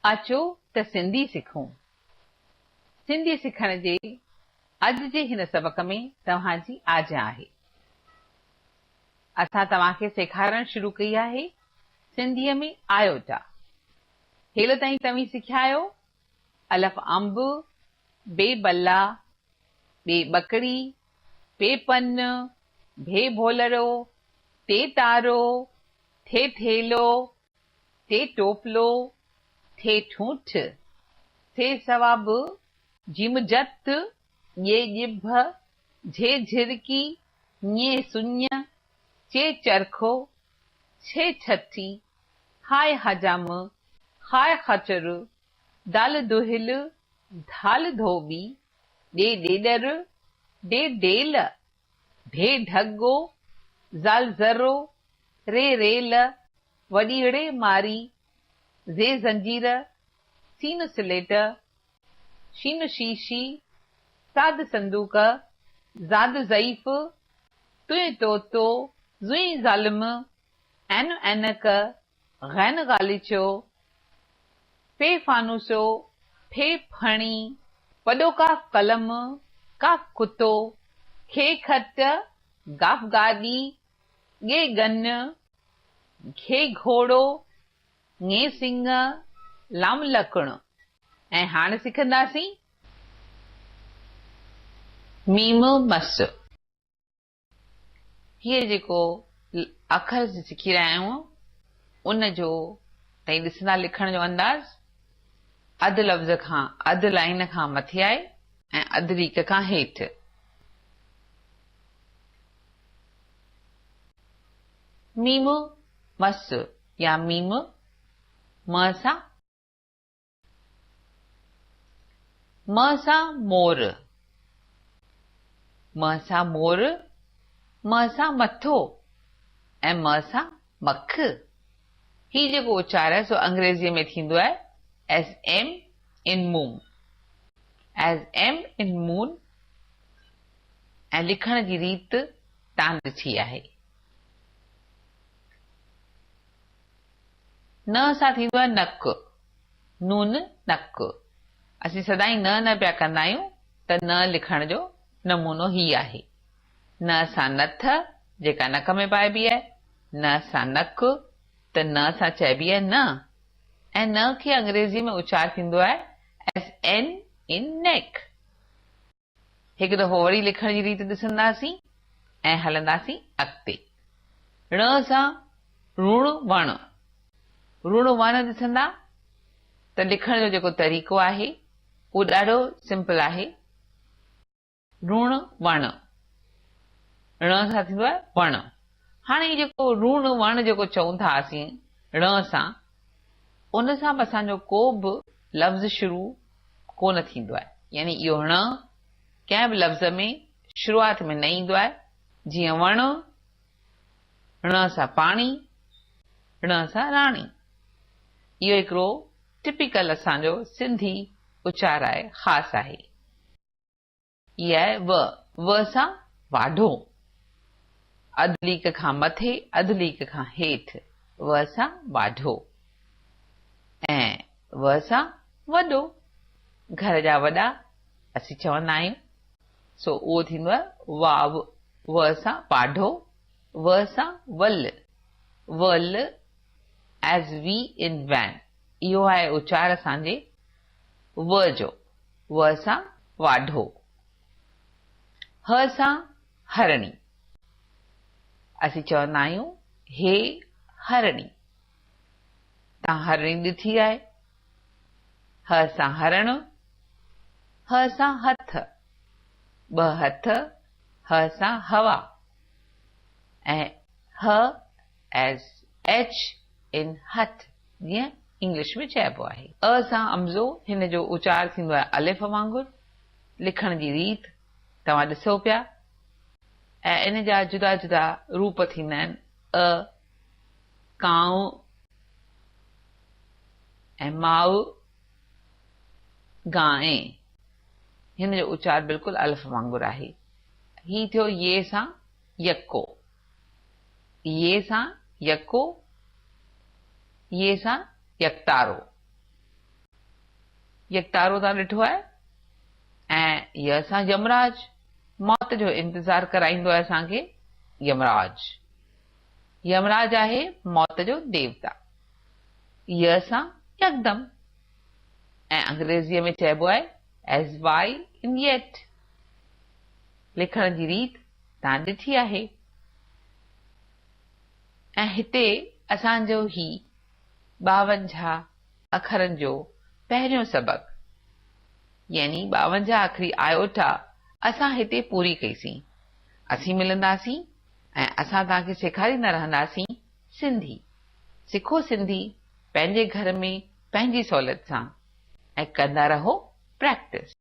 अचो त सिंधी सिखूं। सिंधी सिखण जे अॼु जे हिन सबक में तव्हांजी आजा आहे। असां तव्हांखे सेखारण शुरू कई आहे सिंधीअ में आयोटा। हेल ताईं तव्हीं सिखिया आहियो अलफ अंब, बे बल्ला, बे बकड़ी, पे पन, भे भोलरो, ते तारो, थे थेलो, ते टोपलो, थे ठूठ, थे सवाब, जिम जत, ये जिभ, झे झिरकी, ये सुन्य, चे चरखो, छे छठी, हाय हजाम, हाय खचर, दाल दुहिल, धाल धोबी, डे डेडर, डे डेल, ढे ढगो, जाल जरो, रे रेल, वडीड़े मारी, जे जंजीर, सीन सिलेट, शीन शीशी, साद संदूक, जाद ज़ईफ, तुय तोतो, जुई जालिम, एन एनक, गैन गालिचो, फे फानुसो, फे फणी, वडो का कलम, का कुतो, खे खट, गाफ गाडी, गे गन, घे घोड़ो, ङे सिंह, लाम लकण। ऐं हाणे सिखंदासीं मीम मस। हीअ जेको अखर सिखी रहिया आहियूं उन जो तव्हीं ॾिसंदा लिखण जो अंदाज़ अधु लफ़्ज़ खां अधु लाइन खां मथे आहे ऐं अधु लीक खां हेठि। मीम मस या मीम म सां मोर, म सां मोर, म सां मथो ऐं म सां मख। ही जेको उच्चार आहे सो अंग्रेजीअ में थींदो आहे S M in moon, S M in moon. ऐं लिखण जी रीत तव्हां ॾिठी आहे। न सां थींदो आहे नक, नून नक। असीं सदाई न पिया कंदा आहियूं त न लिखण जो नमूनो ही आहे। न सां नथ जेका नक में पाइबी आहे, न सां नक त न सां चइबी आहे न। ऐं न खे अंग्रेजी में उच्चार थींदो आहे एस एन इन नेक। हिकु दफ़ो वरी लिखण जी रीत ॾिसंदासीं ऐं हलंदासीं अॻिते। ण सां ऋण वण, ऋण वण ॾिसंदा त लिखण जो जेको तरीक़ो आहे उहो ॾाढो सिंपल आहे। ऋण वण, ण सां थींदो आहे वण। हाणे जेको ऋण वण जेको चऊं था असीं ण सां, उन सां बि असांजो को बि लफ़्ज़ शुरू कोन थींदो आहे। यानी इहो ण कंहिं बि लफ़्ज़ में शुरूआत में न ईंदो आहे। जीअं वण, ण सां पाणी, ण सां राणी। इहो हिकिड़ो टिपिकल असांजो सिंधी उच्चार आहे, ख़ासि आहे। इहा आहे व सां वाढो, अधु लीक खां मथे अधु लीक खां हेठि, व सां वाढो। ऐं व सां वॾो, घर जा वॾा असीं चवंदा आहियूं, सो उहो थींदो आहे वाव। व सां वाढो, व सां वल, वल एज वी इन वैन। इहो आहे उच्चार असांजे व जो, व सां वाढो। ह सां हरणी, असीं चवंदा आहियूं हे हरणी। तव्हां हरणी ॾिठी आहे। ह सां हरण, ह सां हथ, ॿ हथ, ह सां हवा। ऐं ह एज एच इन हथ, जीअं इंग्लिश में चइबो आहे। अ सां अमज़ो, हिन जो उच्चार थींदो आहे अलिफ वांगुरु। लिखण जी रीत तव्हां ॾिसो पिया। ऐं इन जा जुदा जुदा रूप थींदा आहिनि अ, कांव ऐं माउ, गांइ। हिन जो उच्चार बिल्कुलु अलिफ वांगुरु आहे। ही थियो ये सां यको, ये सां यको, ये सां यकतारो। यकतारो तव्हां ॾिठो आहे, ऐं य सां यमराज, मौत जो इंतज़ार कराईंदो आहे असांखे यमराज। यमराज आहे मौत जो देवता। य सां यकदम, ऐं अंग्रेज़ीअ में चइबो आहे एज़ वाई इन येट। लिखण जी रीत तव्हां ॾिठी आहे। ऐं हिते असांजो ही 52 अखरनि जो पहिरियों सबक, यानी 52 आख़िरी आयोटा असां हिते पूरी कईसीं। असीं मिलंदासीं ऐं असां तव्हांखे सेखारींदा रहंदासीं सिंधी। सिखो सिंधी पंहिंजे घर में पंहिंजी सहूलियत सां, ऐं कंदा रहो प्रैक्टिस।